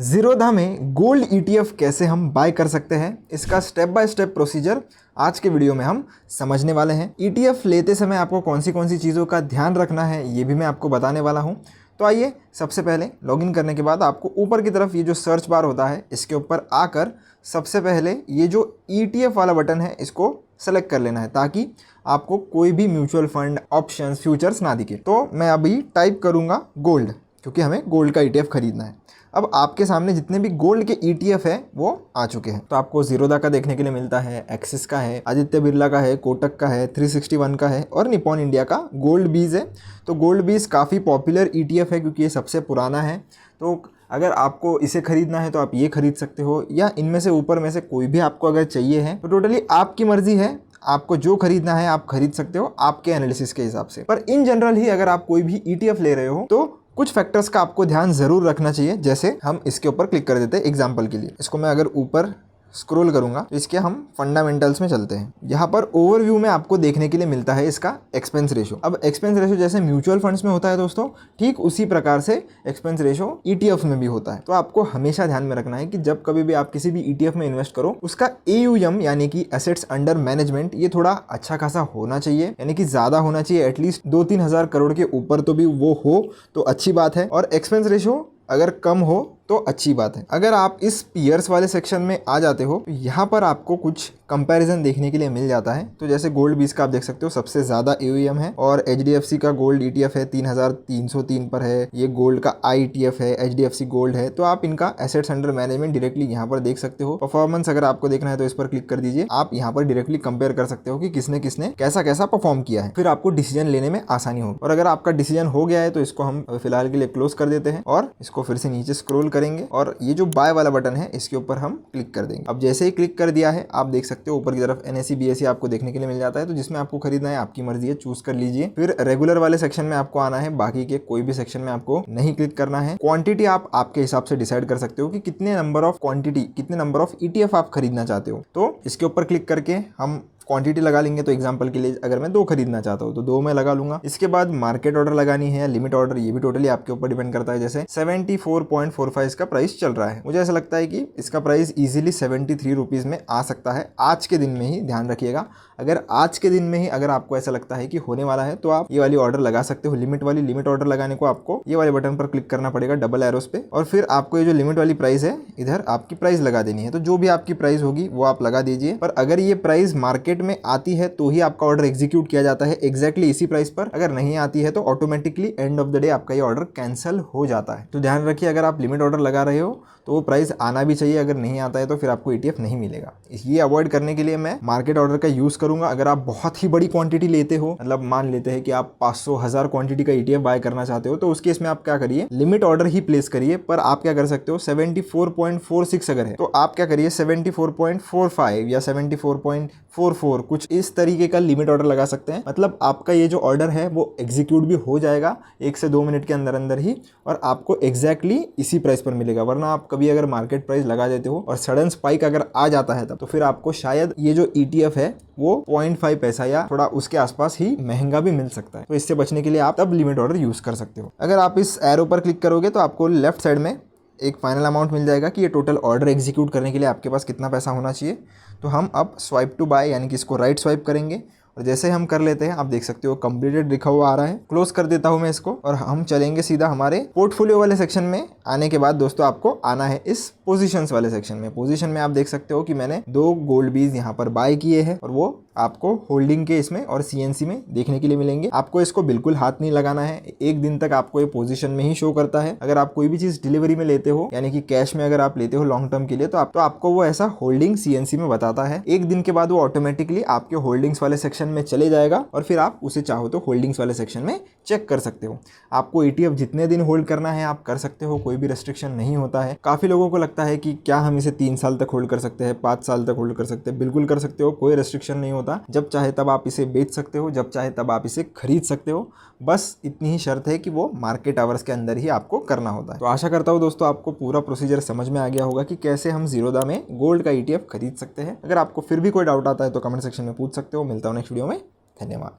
जीरोधा में gold ETF कैसे हम बाय कर सकते हैं, इसका स्टेप बाय स्टेप प्रोसीजर आज के वीडियो में हम समझने वाले हैं। ETF लेते समय आपको कौन सी चीज़ों का ध्यान रखना है ये भी मैं आपको बताने वाला हूं। तो आइए, सबसे पहले लॉगिन करने के बाद आपको ऊपर की तरफ ये जो सर्च बार होता है इसके ऊपर आकर सबसे पहले ये जो ETF वाला बटन है इसको सेलेक्ट कर लेना है, ताकि आपको कोई भी म्यूचुअल फंड, ऑप्शंस, फ्यूचर्स ना दिखे। तो मैं अभी टाइप करूँगा गोल्ड, क्योंकि हमें गोल्ड का ETF खरीदना है। अब आपके सामने जितने भी गोल्ड के ETF है वो आ चुके हैं। तो आपको जीरोधा का देखने के लिए मिलता है, एक्सिस का है, आदित्य बिरला का है, कोटक का है, 361 का है और निपॉन इंडिया का गोल्ड बीज है। तो गोल्ड बीज काफ़ी पॉपुलर ETF है क्योंकि ये सबसे पुराना है। तो अगर आपको इसे खरीदना है तो आप ये खरीद सकते हो, या इनमें से ऊपर में से कोई भी आपको अगर चाहिए है तो टोटली आपकी मर्जी है। आपको जो खरीदना है आप खरीद सकते हो आपके एनालिसिस के हिसाब से। पर इन जनरल ही अगर आप कोई भी ETF ले रहे हो तो कुछ फैक्टर्स का आपको ध्यान जरूर रखना चाहिए। जैसे हम इसके ऊपर क्लिक कर देते हैं एग्जांपल के लिए। इसको मैं अगर ऊपर स्क्रॉल करूंगा तो इसके हम फंडामेंटल्स में चलते हैं। यहाँ पर ओवरव्यू में आपको देखने के लिए मिलता है इसका एक्सपेंस रेशो। अब एक्सपेंस रेशो जैसे म्यूचुअल फंड्स में होता है दोस्तों, ठीक उसी प्रकार से एक्सपेंस रेशो ETF में भी होता है। तो आपको हमेशा ध्यान में रखना है कि जब कभी भी आप किसी भी ETF में इन्वेस्ट करो, उसका AUM यानी कि एसेट्स अंडर मैनेजमेंट ये थोड़ा अच्छा खासा होना चाहिए, यानी कि ज्यादा होना चाहिए। एटलीस्ट 2-3 हज़ार करोड़ के ऊपर तो भी वो हो तो अच्छी बात है, और एक्सपेंस रेशो अगर कम हो तो अच्छी बात है। अगर आप इस पीयर्स वाले सेक्शन में आ जाते हो तो यहाँ पर आपको कुछ कंपैरिजन देखने के लिए मिल जाता है। तो जैसे गोल्ड बीज का आप देख सकते हो सबसे ज़्यादा AUM है, और HDFC का गोल्ड ETF है 3303 पर है। ये गोल्ड का IETF है, HDFC गोल्ड है। तो आप इनका एसेट्स अंडर मैनेजमेंट डायरेक्टली यहाँ पर देख सकते हो। परफॉर्मेंस अगर आपको देखना है तो इस पर क्लिक कर दीजिए। आप यहाँ पर डायरेक्टली कंपेयर कर सकते हो कि किसने किसने कैसा कैसा परफॉर्म किया है, फिर आपको डिसीजन लेने में आसानी होगी। और अगर आपका डिसीजन हो गया है तो इसको हम फिलहाल के लिए क्लोज कर देते हैं और इसको फिर से नीचे स्क्रॉल करेंगे और ये जो बाय वाला बटन है इसके ऊपर हम क्लिक कर देंगे। अब जैसे ही क्लिक कर दिया है आप देख सकते हो ऊपर की तरफ NSE BSE आपको देखने के लिए मिल जाता है। तो जिसमें आपको खरीदना है आपकी मर्जी है, चूज कर लीजिए। फिर रेगुलर वाले सेक्शन में आपको आना है, बाकी के कोई भी सेक्शन में आपको नहीं क्लिक करना है। क्वांटिटी आप आपके हिसाब से डिसाइड कर सकते हो कि कितने नंबर ऑफ ETF आप खरीदना चाहते हो। तो इसके ऊपर क्लिक करके हम क्वांटिटी लगा लेंगे। तो एग्जांपल के लिए अगर मैं 2 खरीदना चाहता हूँ तो 2 मैं लगा लूंगा। इसके बाद मार्केट ऑर्डर लगानी है या लिमिट ऑर्डर, ये भी टोटली आपके ऊपर डिपेंड करता है। जैसे 74.45 इसका प्राइस चल रहा है, मुझे ऐसा लगता है कि इसका प्राइस इजीली 73 रुपीज़ में आ सकता है आज के दिन में ही। ध्यान रखिएगा, अगर आज के दिन में ही अगर आपको ऐसा लगता है कि होने वाला है तो आप ये वाली ऑर्डर लगा सकते हो। लिमिट ऑर्डर लगाने को आपको ये वाले बटन पर क्लिक करना पड़ेगा, डबल एरोस पे, और फिर आपको ये जो लिमिट वाली प्राइस है इधर आपकी प्राइस लगा देनी है। तो जो भी आपकी प्राइस होगी वो आप लगा दीजिए। पर अगर ये प्राइस मार्केट में आती है तो ही आपका ऑर्डर एग्जीक्यूट किया जाता है एग्जैक्टली इसी प्राइस पर। अगर नहीं आती है तो automatically end of the day आपका ये ऑर्डर कैंसिल हो जाता है। तो ध्यान रखिए, अगर आप लिमिट ऑर्डर लगा रहे हो तो वो प्राइस आना भी चाहिए। अगर नहीं आता है तो फिर आपको ETF नहीं मिलेगा। ये अवॉइड करने के लिए मैं मार्केट ऑर्डर का यूज करूंगा। अगर आप बहुत ही बड़ी क्वांटिटी लेते हो, मतलब मान लेते हैं कि आप 500,000 क्वांटिटी का ETF बाय करना चाहते हो, तो उस केस में आप क्या करिए, लिमिट ऑर्डर ही प्लेस करिए। पर आप क्या कर सकते हो, 74.46 अगर है तो आप क्या करिए 74.45 या 74.44 कुछ इस तरीके का लिमिट ऑर्डर लगा सकते हैं। मतलब आपका ये जो ऑर्डर है वो एग्जीक्यूट भी हो जाएगा 1 से 2 मिनट के अंदर अंदर ही, और आपको एग्जैक्टली इसी प्राइस पर मिलेगा। वरना आप कभी अगर मार्केट प्राइस लगा देते हो और सडन स्पाइक अगर आ जाता है तब तो फिर आपको शायद ये जो ETF है वो 0.5 पैसा या थोड़ा उसके आसपास ही महंगा भी मिल सकता है। तो इससे बचने के लिए आप तब लिमिट ऑर्डर यूज कर सकते हो। अगर आप इस एरो पर क्लिक करोगे तो आपको लेफ्ट साइड में एक फाइनल अमाउंट मिल जाएगा कि ये टोटल ऑर्डर एग्जीक्यूट करने के लिए आपके पास कितना पैसा होना चाहिए। तो हम अब स्वाइप टू बाय यानी कि इसको राइट स्वाइप करेंगे, और जैसे हम कर लेते हैं आप देख सकते हो कंप्लीटेड लिखा हुआ आ रहा है। क्लोज कर देता हूं मैं इसको, और हम चलेंगे सीधा हमारे पोर्टफोलियो वाले सेक्शन में। आने के बाद दोस्तों आपको आना है इस पोजीशंस वाले सेक्शन में। पोजीशन में आप देख सकते हो कि मैंने 2 गोल्ड बीज यहाँ पर बाय किए हैं, और वो आपको होल्डिंग के इसमें और CNC में देखने के लिए मिलेंगे। आपको इसको बिल्कुल हाथ नहीं लगाना है, 1 दिन तक आपको ये पोजीशन में ही शो करता है। अगर आप कोई भी चीज डिलीवरी में लेते हो यानी कि कैश में अगर आप लेते हो लॉन्ग टर्म के लिए, तो आपको वो ऐसा होल्डिंग CNC में बताता है। 1 दिन के बाद वो ऑटोमेटिकली आपके होल्डिंग्स वाले सेक्शन में चले जाएगा, और फिर आप उसे चाहो तो होल्डिंग्स वाले सेक्शन में चेक कर सकते हो। आपको ETF जितने दिन होल्ड करना है आप कर सकते हो, कोई भी रेस्ट्रिक्शन नहीं होता है। काफी लोगों को लगता है कि क्या हम इसे 3 साल तक होल्ड कर सकते हैं, 5 साल तक होल्ड कर सकते हैं। बिल्कुल कर सकते हो, कोई रेस्ट्रिक्शन नहीं होता। जब चाहे तब आप इसे बेच सकते हो, जब चाहे तब आप इसे खरीद सकते हो। बस इतनी ही शर्त है कि वो मार्केट आवर्स के अंदर ही आपको करना होता है। तो आशा करता हूँ दोस्तों आपको पूरा प्रोसीजर समझ में आ गया होगा कि कैसे हम जीरोधा में गोल्ड का ETF खरीद सकते हैं। अगर आपको फिर भी कोई डाउट आता है तो कमेंट सेक्शन में पूछ सकते हो। मिलता हूँ नेक्स्ट वीडियो में, धन्यवाद।